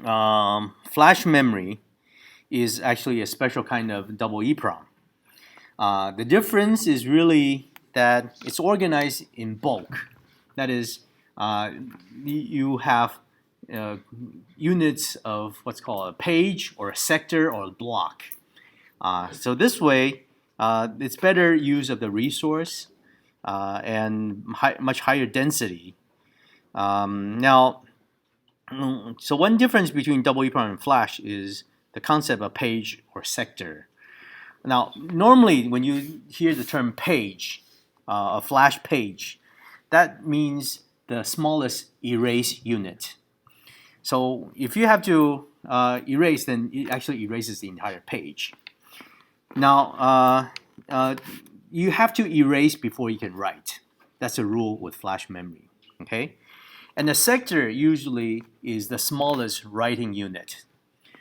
flash memory is actually a special kind of double EEPROM. The difference is really that it's organized in bulk. That is, you have uh, units of what's called a page or a sector or a block. So this way, it's better use of the resource and much higher density. Now, so one difference between double EEPROM and Flash is the concept of page or sector. Now, normally when you hear the term page, a Flash page, that means the smallest erase unit. So if you have to erase, then it actually erases the entire page. Now, you have to erase before you can write. That's a rule with flash memory. Okay, and the sector usually is the smallest writing unit.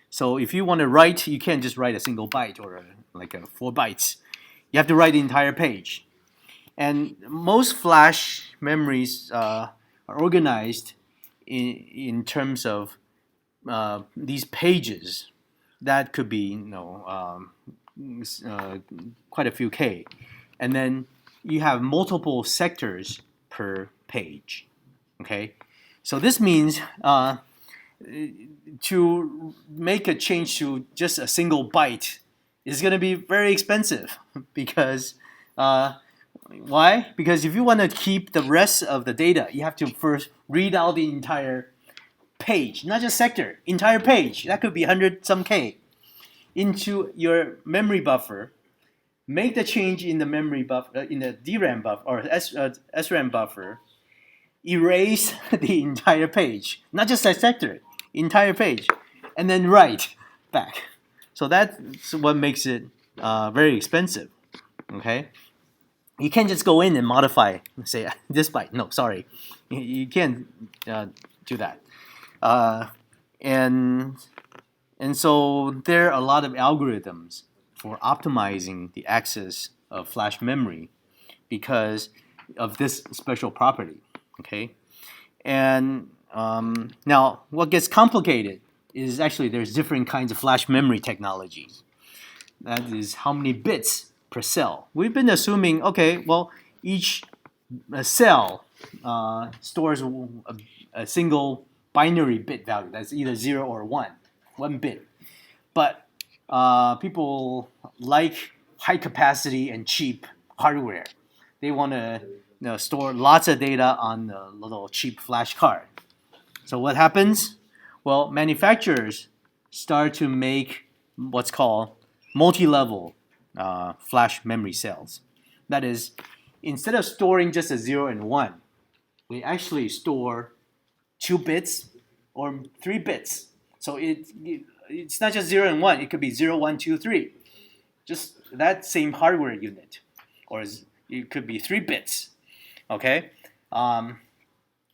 So if you want to write, you can't just write a single byte or like 4 bytes. You have to write the entire page. And most flash memories are organized in terms of these pages. That could be, quite a few K. And then you have multiple sectors per page. Okay, so this means to make a change to just a single byte is going to be very expensive because why? Because if you want to keep the rest of the data, you have to first read out the entire page, not just sector, entire page. That could be 100 some K into your memory buffer. Make the change in the memory buffer, in the DRAM buffer or SRAM buffer. Erase the entire page, not just that sector, entire page, and then write back. So that's what makes it very expensive. Okay, you can't just go in and modify, say this byte. No, sorry, you can't do that. And so there are a lot of algorithms for optimizing the access of flash memory because of this special property. Okay, and now what gets complicated is actually there's different kinds of flash memory technologies. That is how many bits per cell. We've been assuming, okay, well, each cell stores a single binary bit value. That's either 0 or 1 bit. But people like high capacity and cheap hardware. They want to store lots of data on a little cheap flash card. So what happens? Well, manufacturers start to make what's called multi-level flash memory cells. That is, instead of storing just a 0 and 1, we actually store 2 bits or 3 bits. So it's not just 0 and 1, it could be 0, 1, 2, 3. Just that same hardware unit. Or it could be 3 bits. Okay?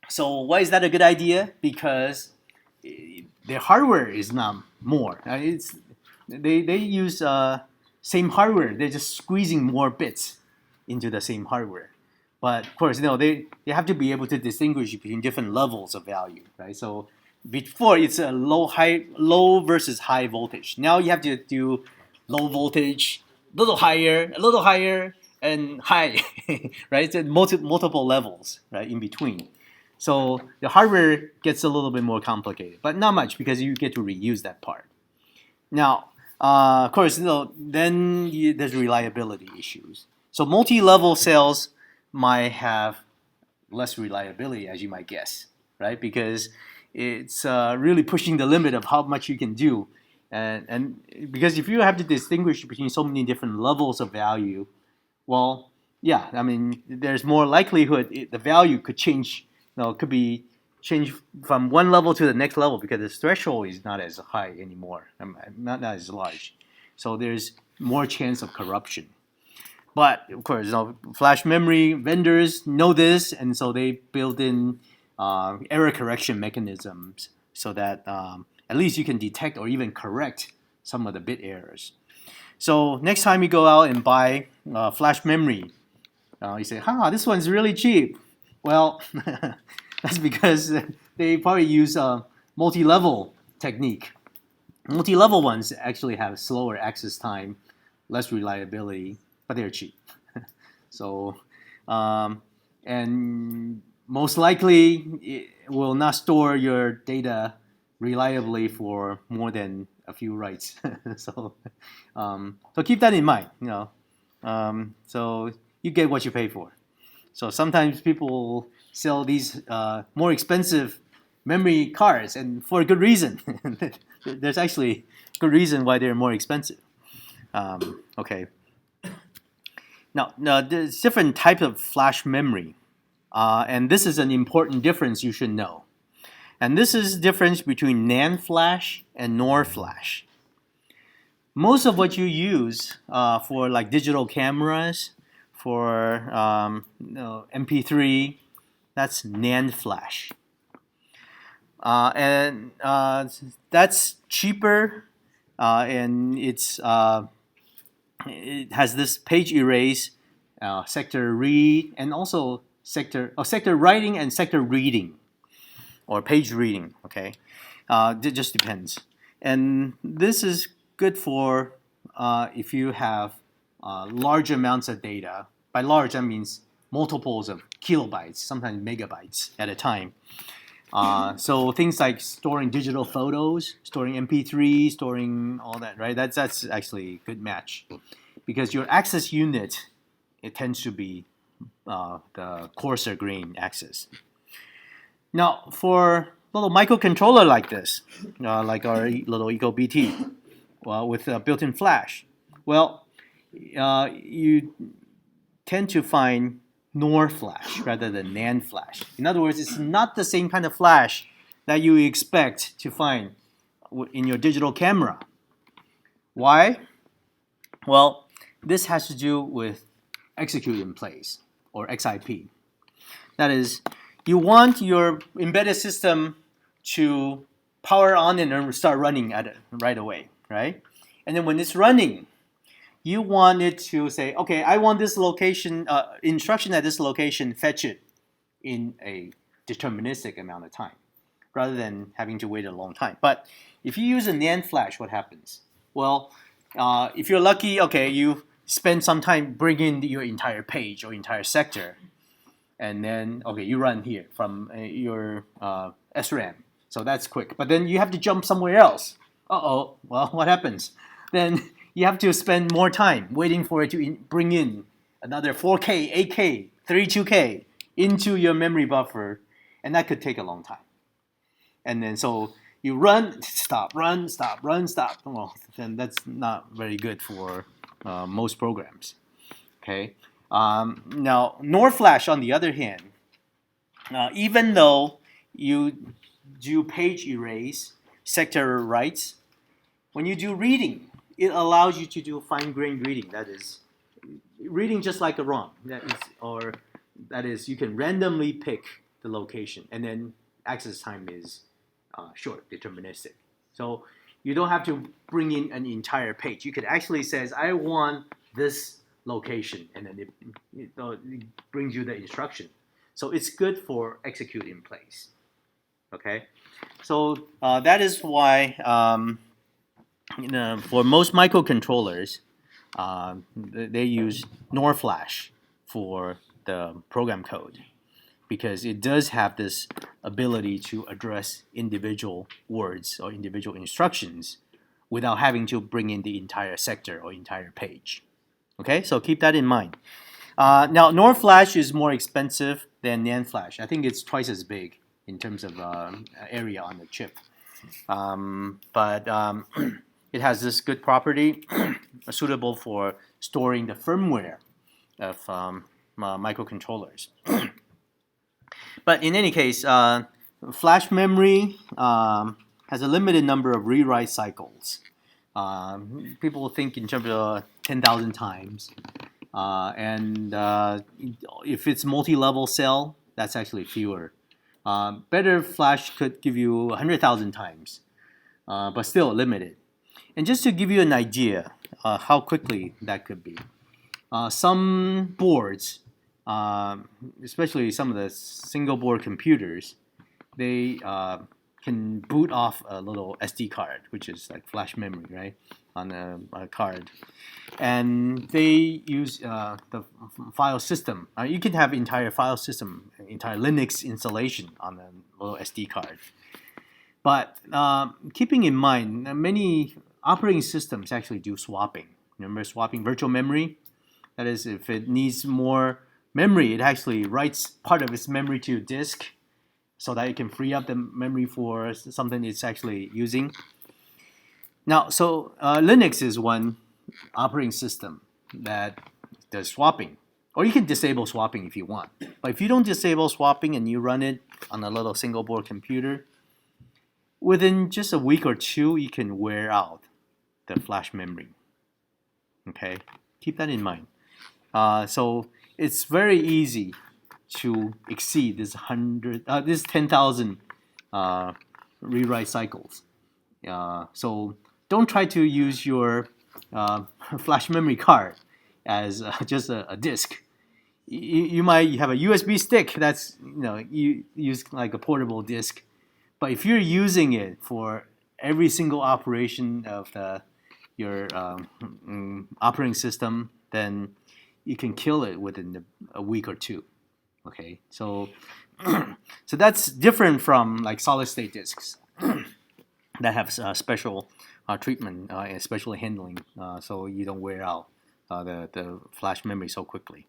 So why is that a good idea? Because the hardware is not more. They use same hardware. They're just squeezing more bits into the same hardware. But of course, they have to be able to distinguish between different levels of value, right? So before it's a low versus high voltage. Now you have to do low voltage, a little higher, and high, right? So multiple levels, right, in between. So the hardware gets a little bit more complicated, but not much because you get to reuse that part. Now, of course, then there's reliability issues. So multi-level cells might have less reliability, as you might guess, right? Because it's really pushing the limit of how much you can do. And because if you have to distinguish between so many different levels of value, well, yeah, I mean, there's more likelihood the value could change. Could be changed from one level to the next level because the threshold is not as high anymore, not as large. So there's more chance of corruption. But of course, flash memory vendors know this, and so they build in error correction mechanisms so that at least you can detect or even correct some of the bit errors. So next time you go out and buy flash memory, you say, this one's really cheap. Well, that's because they probably use multi-level technique. Multi-level ones actually have slower access time, less reliability, but they're cheap. So, and most likely it will not store your data reliably for more than a few writes. So keep that in mind. So you get what you pay for. So sometimes people sell these more expensive memory cards, and for a good reason. There's actually good reason why they're more expensive. Okay. Now, there's different types of flash memory, and this is an important difference you should know. And this is the difference between NAND flash and NOR flash. Most of what you use for like digital cameras, for MP3, that's NAND flash. And that's cheaper, and it has this page erase, sector read, and also sector writing and sector reading, or page reading. Okay, it just depends. And this is good for if you have large amounts of data. By large, that means multiples of kilobytes, sometimes megabytes at a time. So things like storing digital photos, storing MP3, storing all that, right? That's actually a good match, because your access unit, it tends to be the coarser grain access. Now, for a little microcontroller like this, like our little EcoBT, well, with built-in flash, well, you tend to find NOR flash rather than NAND flash. In other words, it's not the same kind of flash that you expect to find in your digital camera. Why? Well, this has to do with execute in place, or XIP. That is, you want your embedded system to power on and start running at it right away, right? And then when it's running, you want it to say, okay, I want this location, instruction at this location, fetch it in a deterministic amount of time, rather than having to wait a long time. But if you use a NAND flash, what happens? Well, if you're lucky, okay, you spend some time bringing your entire page or entire sector, and then, okay, you run here from your SRAM. So that's quick. But then you have to jump somewhere else. Uh-oh, well, what happens? Then you have to spend more time waiting for it to bring in another 4K, 8K, 32K into your memory buffer, and that could take a long time. And then so you run, stop, run, stop, run, stop. Well, then that's not very good for most programs. Okay. Now, NOR flash, on the other hand, even though you do page erase, sector writes, when you do reading, it allows you to do fine-grained reading. That is, reading just like a ROM. That is, you can randomly pick the location, and then access time is short, deterministic. So you don't have to bring in an entire page. You could actually say, I want this location, and then it brings you the instruction. So it's good for execute in place. Okay, so that is why for most microcontrollers, they use NOR flash for the program code, because it does have this ability to address individual words or individual instructions without having to bring in the entire sector or entire page. Okay, so keep that in mind. Now, NOR flash is more expensive than NAND flash. I think it's twice as big in terms of area on the chip. But it has this good property suitable for storing the firmware of microcontrollers. But in any case, flash memory has a limited number of rewrite cycles. People think in terms of 10,000 times. And if it's multi-level cell, that's actually fewer. Better flash could give you 100,000 times, but still limited. And just to give you an idea how quickly that could be, some boards, especially some of the single board computers, they can boot off a little SD card, which is like flash memory, right, on a card. And they use the file system. You can have entire file system, entire Linux installation on a little SD card. But keeping in mind, many operating systems actually do swapping. Remember swapping virtual memory? That is, if it needs more memory, it actually writes part of its memory to disk so that it can free up the memory for something it's actually using. Now, so Linux is one operating system that does swapping. Or you can disable swapping if you want. But if you don't disable swapping and you run it on a little single board computer, within just a week or two, you can wear out the flash memory. Okay, keep that in mind. So it's very easy to exceed this 10,000 rewrite cycles. So don't try to use your flash memory card as just a disk. You might have a USB stick that's you use like a portable disk, but if you're using it for every single operation of your operating system, then you can kill it within a week or two. Okay, so so that's different from like solid state disks that have special treatment, especially handling, so you don't wear out the flash memory so quickly.